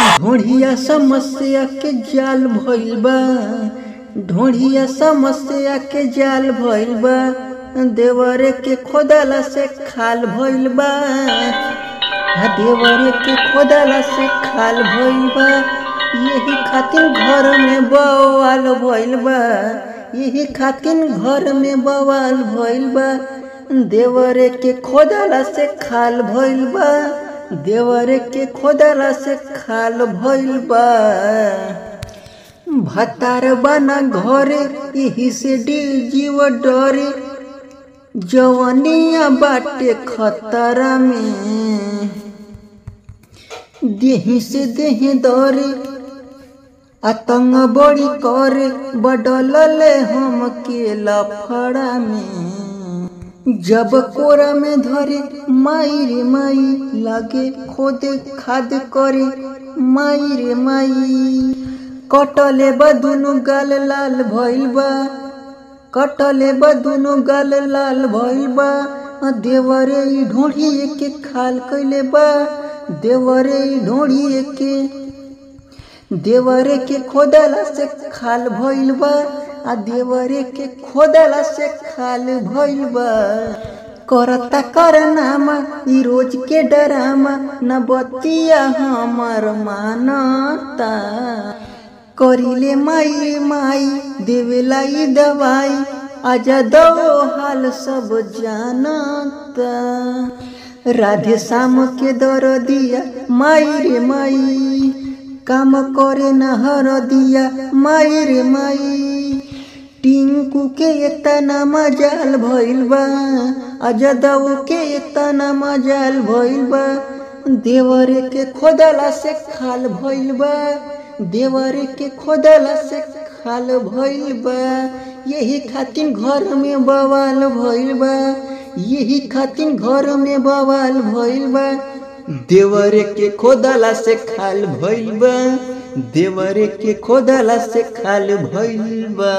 ढोढ़िया समस्या के जाल भइल बा, ढोढ़िया समस्या के जाल भइल बा, देवरे के खोदला से खाल भइल बा, देवरे के खोदला से खाल भइल बा। यही खातिर घर में बवाल भइल बा, यही खातिर घर में बवाल भइल बा, देवरे के खोदला से खाल भइल बा, देवरे के खोदला से खाल भइल बा। भतार बना घरे यही से दिल जीव डरे, जवनिया बाटे खतरा में, देही से देही दरे, आतंक बड़ी करे बदलले हम के लफड़ा में। जब कोरा में धरे माई रे माई, लागे खोदे खाद करे माई रे माई। कटले बदुनु गाल लाल भइल बा, कटले बदुनु गाल लाल भइल बा, देवरे ढोढ़िए के खाल कइले बा, देवरे ढोढ़िए के, देवरे के खोदला से खाल भइल बा, देवरे के खोदला से खाल भइल बा। करता करनामा ई रोज के डरामा, न बतिया हमर मानता। करिले माई माई देवेला ई दवाई, आजा दो हाल सब जानता। राधे श्याम के दर दिया माई रे माई, काम करे न हर दिया माई रे माई। टिंकू के इतना मजाल भइल बा, अजदऊ के इतना मजाल भइल बा, देवरे के खोदला से खाल भइल बा, देवरे के खोदला से खाल भइल बा। यही खातिर घर में बवाल भइल बा, यही खातिर घर में बवाल भइल बा, देवरे के खोदला से खाल भइल बा, देवरे के खोदला से खाल भइल बा।